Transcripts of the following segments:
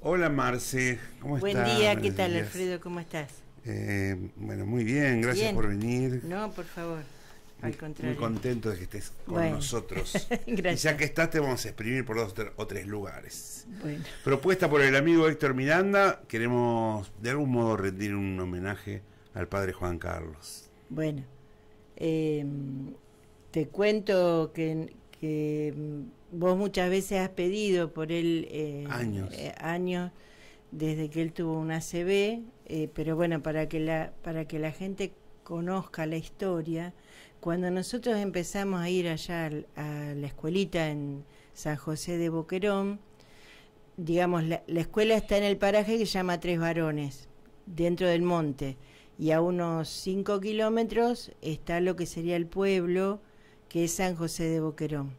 Hola Marce, ¿cómo estás? Buen día, ¿qué Buenos tal días. Alfredo? ¿Cómo estás? Bueno, muy bien, gracias Bien. por venir. No, por favor, al Muy contrario. contento de que estés con Bueno. nosotros. Gracias. Y ya que estás, te vamos a exprimir por dos o tres lugares. Bueno, Propuesta por el amigo Héctor Miranda, queremos de algún modo rendir un homenaje al padre Juan Carlos. bueno. Te cuento que vos muchas veces has pedido por él años desde que él tuvo un ACV, pero bueno, para que la gente conozca la historia, cuando nosotros empezamos a ir allá a la escuelita en San José de Boquerón, digamos, la escuela está en el paraje que se llama Tres Varones, dentro del monte, y a unos 5 kilómetros está lo que sería el pueblo, que es San José de Boquerón.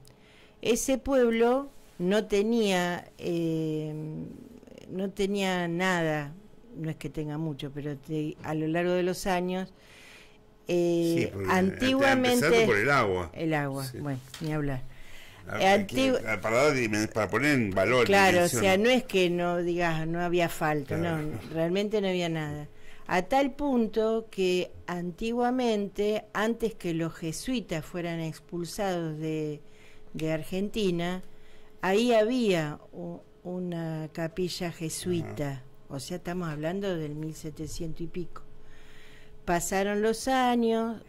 Ese pueblo no tenía nada, no es que tenga mucho, pero a lo largo de los años, Sí, antiguamente... empezando por el agua. El agua, sí. Bueno, ni hablar. Para poner en valor. Claro, o sea, no es que no digas no había asfalto, claro. No, realmente no había nada. A tal punto que antiguamente, antes que los jesuitas fueran expulsados de Argentina, ahí había una capilla jesuita, o sea, estamos hablando del 1700 y pico. Pasaron los años,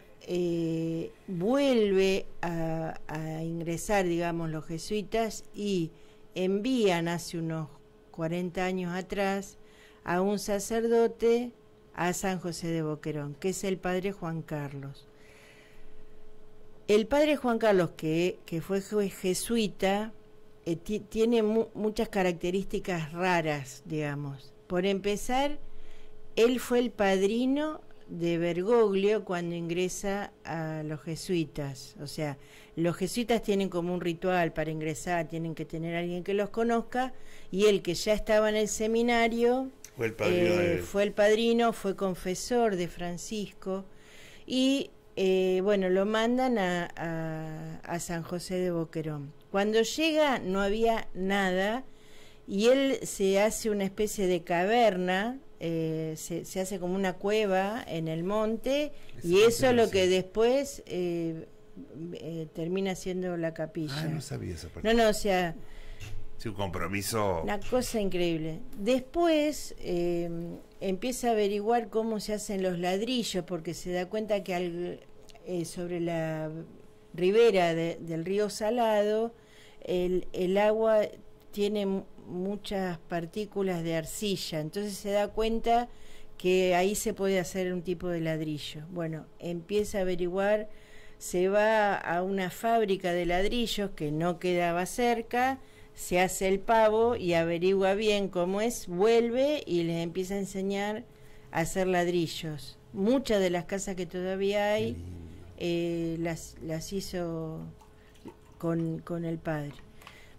vuelve a ingresar, digamos, los jesuitas y envían hace unos 40 años atrás a un sacerdote a San José de Boquerón, que es el padre Juan Carlos. El padre Juan Carlos, que fue jesuita, tiene muchas características raras, digamos. Por empezar, él fue el padrino de Bergoglio cuando ingresa a los jesuitas. O sea, los jesuitas tienen como un ritual para ingresar, tienen que tener a alguien que los conozca, y él, que ya estaba en el seminario, fue el padrino, fue confesor de Francisco, y bueno, lo mandan a San José de Boquerón. Cuando llega no había nada, y él se hace una especie de caverna, se hace como una cueva en el monte, y eso es lo que después termina siendo la capilla. Ah, no sabía esa parte. No, o sea... Sí, un compromiso. Una cosa increíble. Después empieza a averiguar cómo se hacen los ladrillos, porque se da cuenta que sobre la ribera del río Salado, el agua tiene muchas partículas de arcilla, entonces se da cuenta que ahí se puede hacer un tipo de ladrillo. Bueno, empieza a averiguar, se va a una fábrica de ladrillos que no quedaba cerca, se hace el pavo y averigua bien cómo es, vuelve y les empieza a enseñar a hacer ladrillos. Muchas de las casas que todavía hay las hizo con el padre.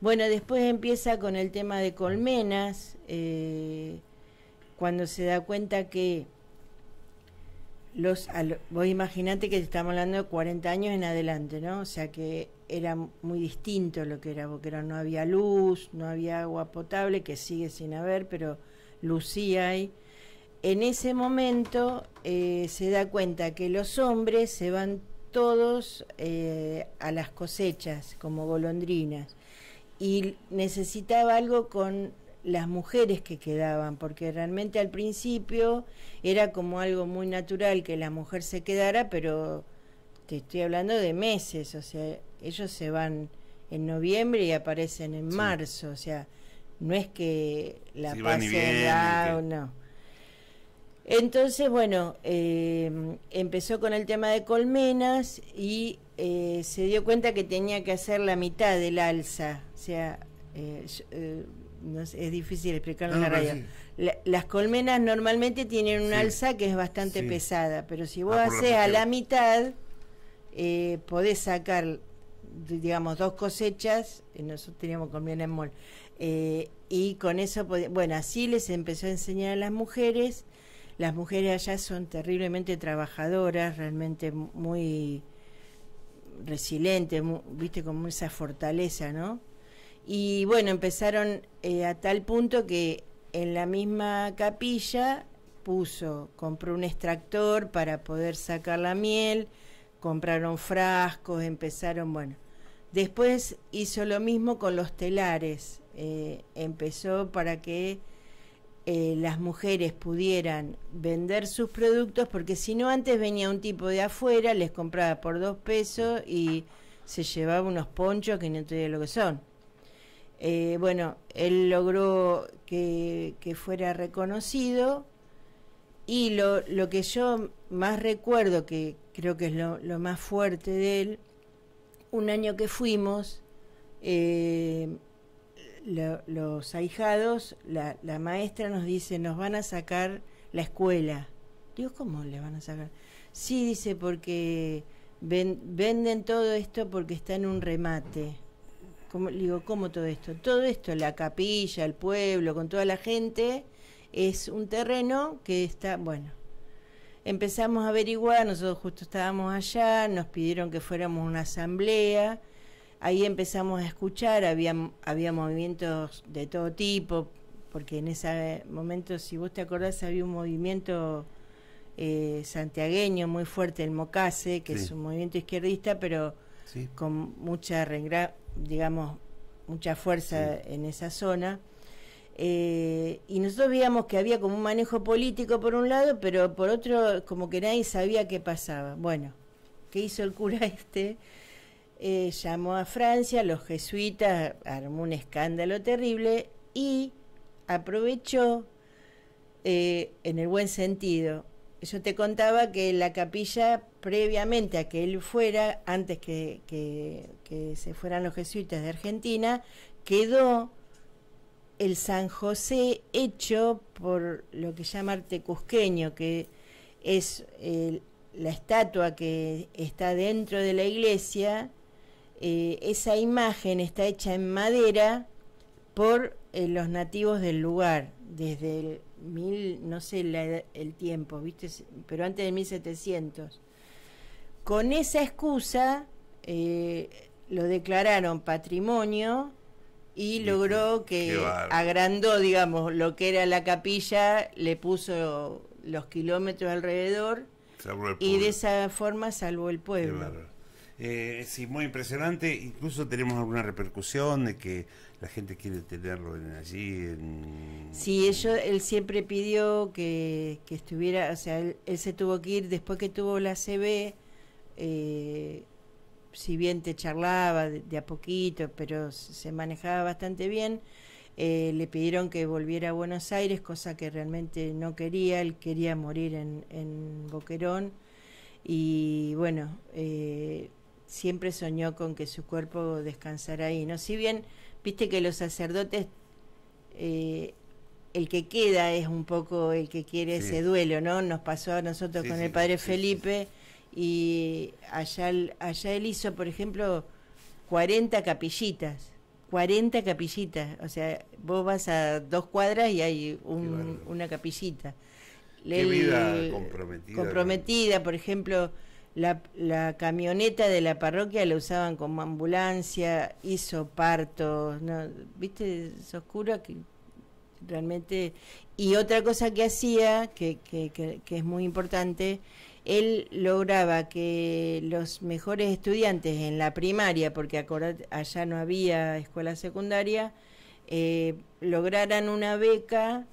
Bueno, después empieza con el tema de colmenas, cuando se da cuenta que vos imaginate que estamos hablando de 40 años en adelante, ¿no? O sea que era muy distinto lo que era Boquerón, no había luz, no había agua potable, que sigue sin haber, pero luz sí hay. En ese momento se da cuenta que los hombres se van todos a las cosechas como golondrinas, y necesitaba algo con las mujeres que quedaban, porque realmente al principio era como algo muy natural que la mujer se quedara, pero te estoy hablando de meses, o sea, ellos se van en noviembre y aparecen en marzo, o sea, no es que la pasen, no. Entonces, bueno, empezó con el tema de colmenas y se dio cuenta que tenía que hacer la mitad del alza, o sea, no sé, es difícil explicarlo en la radio. Sí. Las colmenas normalmente tienen un alza que es bastante pesada, pero si vos haces a la mitad, podés sacar, digamos, 2 cosechas. Nosotros teníamos colmena en mol, y con eso bueno, así les empezó a enseñar a las mujeres. Las mujeres allá son terriblemente trabajadoras, realmente muy resilientes, viste, como esa fortaleza, ¿no? Y bueno, empezaron a tal punto que en la misma capilla compró un extractor para poder sacar la miel, compraron frascos, empezaron, bueno. Después hizo lo mismo con los telares, empezó para que las mujeres pudieran vender sus productos, porque si no antes venía un tipo de afuera, les compraba por 2 pesos y se llevaba unos ponchos que no te digo lo que son. Bueno, él logró que fuera reconocido, y lo que yo más recuerdo, que creo que es lo más fuerte de él, un año que fuimos, los ahijados, la maestra nos dice, nos van a sacar la escuela. Digo, ¿cómo le van a sacar? Sí, dice, porque venden todo esto porque está en un remate. Digo, ¿cómo todo esto? Todo esto, la capilla, el pueblo, con toda la gente, es un terreno que está, bueno. Empezamos a averiguar, nosotros justo estábamos allá, nos pidieron que fuéramos a una asamblea, ahí empezamos a escuchar, había movimientos de todo tipo, porque en ese momento, si vos te acordás, había un movimiento santiagueño muy fuerte, el Mocase, que es un movimiento izquierdista, pero con mucha mucha fuerza en esa zona. Y nosotros veíamos que había como un manejo político por un lado, pero por otro como que nadie sabía qué pasaba. Bueno, ¿qué hizo el cura este? Llamó a Francia, los jesuitas, armó un escándalo terrible y aprovechó, en el buen sentido. Yo te contaba que la capilla, previamente a que él fuera, antes que se fueran los jesuitas de Argentina, quedó el San José hecho por lo que llama arte cusqueño, que es la estatua que está dentro de la iglesia. Esa imagen está hecha en madera por los nativos del lugar, desde no sé el tiempo, ¿viste? Pero antes de 1700. Con esa excusa lo declararon patrimonio y logró que agrandó, digamos, lo que era la capilla, le puso los kilómetros alrededor y de esa forma salvó el pueblo. Sí, muy impresionante. Incluso tenemos alguna repercusión de que la gente quiere tenerlo allí. Sí, él siempre pidió que estuviera, o sea, él se tuvo que ir después que tuvo la CB. Si bien te charlaba de a poquito, pero se manejaba bastante bien, le pidieron que volviera a Buenos Aires, cosa que realmente no quería. Él quería morir en Boquerón, y bueno, siempre soñó con que su cuerpo descansara ahí, ¿no? Si bien, viste que los sacerdotes, el que queda es un poco el que quiere ese duelo, ¿no? Nos pasó a nosotros con el padre Felipe. Y allá él hizo, por ejemplo, 40 capillitas, o sea, vos vas a 2 cuadras y hay una capillita. Qué vida comprometida, por ejemplo, la camioneta de la parroquia la usaban como ambulancia, hizo partos, ¿no? ¿Viste? Es oscura que realmente. Y otra cosa que hacía, que es muy importante, él lograba que los mejores estudiantes en la primaria, porque allá no había escuela secundaria, lograran una beca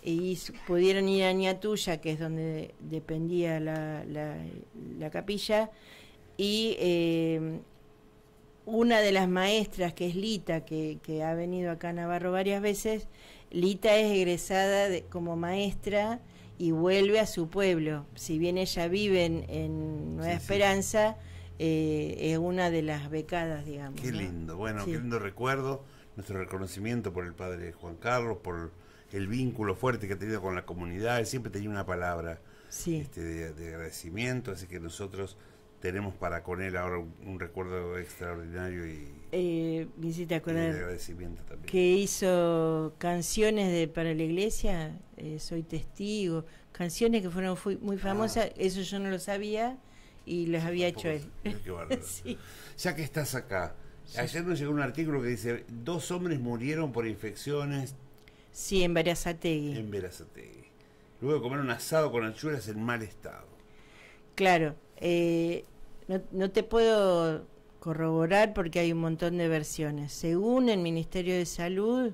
y pudieran ir a Ñatuya, que es donde dependía la capilla, y una de las maestras, que es Lita, que ha venido acá a Navarro varias veces, Lita es egresada como maestra y vuelve a su pueblo. Si bien ella vive en Nueva Esperanza, es una de las becadas, digamos. Qué lindo, bueno, qué lindo recuerdo. Nuestro reconocimiento por el padre Juan Carlos, por el vínculo fuerte que ha tenido con la comunidad. Él siempre tenía una palabra de agradecimiento, así que nosotros tenemos para con él ahora un recuerdo extraordinario me hiciste acordar de agradecimiento también. Que hizo canciones para la iglesia, Soy Testigo, canciones que fueron muy famosas. Eso yo no lo sabía y los había hecho él. Qué bárbaro. Ya que estás acá, ayer nos llegó un artículo que dice 2 hombres murieron por infecciones Sí, en Berazategui. En Berazategui. Luego de comer un asado con anchuelas en mal estado. Claro, no te puedo corroborar porque hay un montón de versiones. Según el Ministerio de Salud,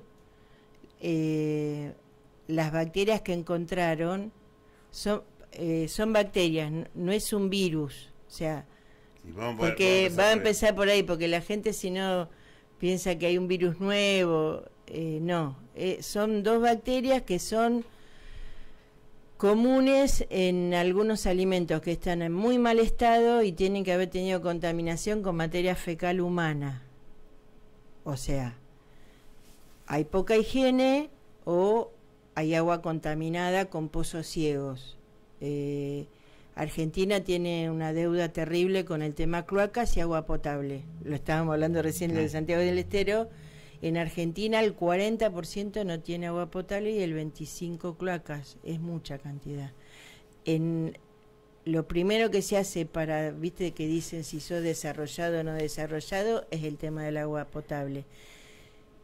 las bacterias que encontraron son bacterias, no es un virus. O sea, sí, porque va a empezar por ahí, porque la gente si no piensa que hay un virus nuevo. No, son 2 bacterias que son comunes en algunos alimentos que están en muy mal estado y tienen que haber tenido contaminación con materia fecal humana. O sea, hay poca higiene o hay agua contaminada con pozos ciegos. Argentina tiene una deuda terrible con el tema cloacas y agua potable. Lo estábamos hablando recién de Santiago del Estero. En Argentina el 40% no tiene agua potable y el 25% cloacas. Es mucha cantidad. Lo primero que se hace para, viste que dicen si sos desarrollado o no desarrollado, es el tema del agua potable.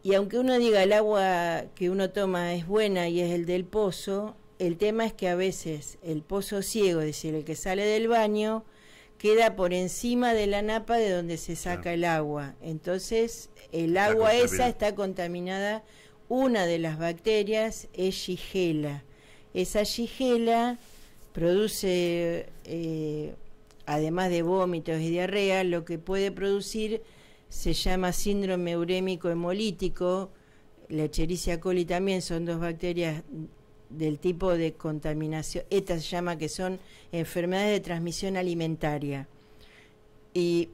Y aunque uno diga el agua que uno toma es buena y es el del pozo, el tema es que a veces el pozo ciego, es decir, el que sale del baño, queda por encima de la napa de donde se saca el agua. Entonces, el agua esa está contaminada. Una de las bacterias es Shigella. Esa Shigella produce, además de vómitos y diarrea, lo que puede producir se llama síndrome urémico hemolítico. La Escherichia coli también son 2 bacterias del tipo de contaminación. Esta se llama que son enfermedades de transmisión alimentaria. Y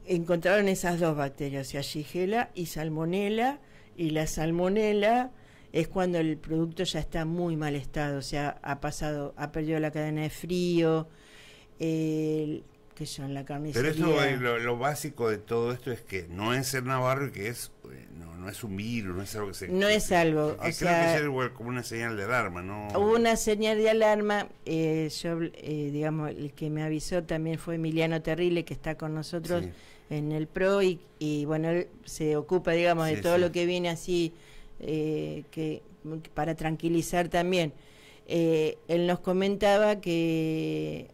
encontraron esas 2 bacterias, o sea, Shigella y Salmonella. Y la Salmonella es cuando el producto ya está en muy mal estado, o sea, ha perdido la cadena de frío, que son la carnicería. Pero eso, lo básico de todo esto es que no es ser navarro y que es no es un virus, no es algo que se... No es algo, o sea... Creo que es como una señal de alarma, ¿no? Hubo una señal de alarma, digamos, el que me avisó también fue Emiliano Terrible, que está con nosotros en el PRO, y bueno, él se ocupa, digamos, de todo lo que viene así, que para tranquilizar también. Él nos comentaba que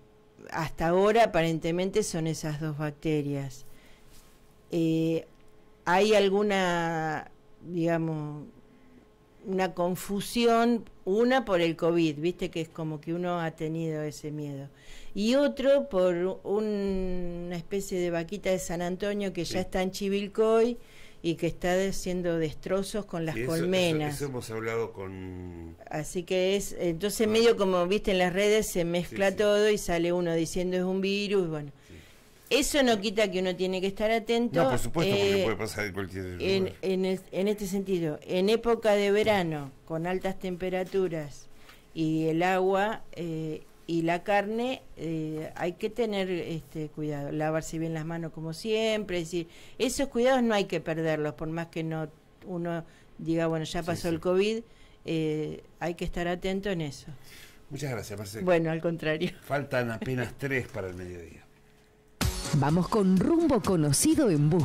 hasta ahora aparentemente son esas 2 bacterias. Hay alguna, digamos, una confusión, una por el COVID, viste que es como que uno ha tenido ese miedo, y otro por una especie de vaquita de San Antonio que ya está en Chivilcoy y que está haciendo destrozos con las colmenas. Eso hemos hablado con... Así que entonces medio como, viste, en las redes se mezcla todo y sale uno diciendo es un virus, bueno. Eso no quita que uno tiene que estar atento. No, por supuesto, porque puede pasar en cualquier lugar. En este sentido, en época de verano, con altas temperaturas y el agua y la carne, hay que tener cuidado, lavarse bien las manos como siempre, es decir, esos cuidados no hay que perderlos, por más que no uno diga, bueno, ya pasó el COVID, hay que estar atento en eso. Muchas gracias, Marcela. Bueno, al contrario. Faltan apenas 3 para el mediodía. Vamos con rumbo conocido en bus.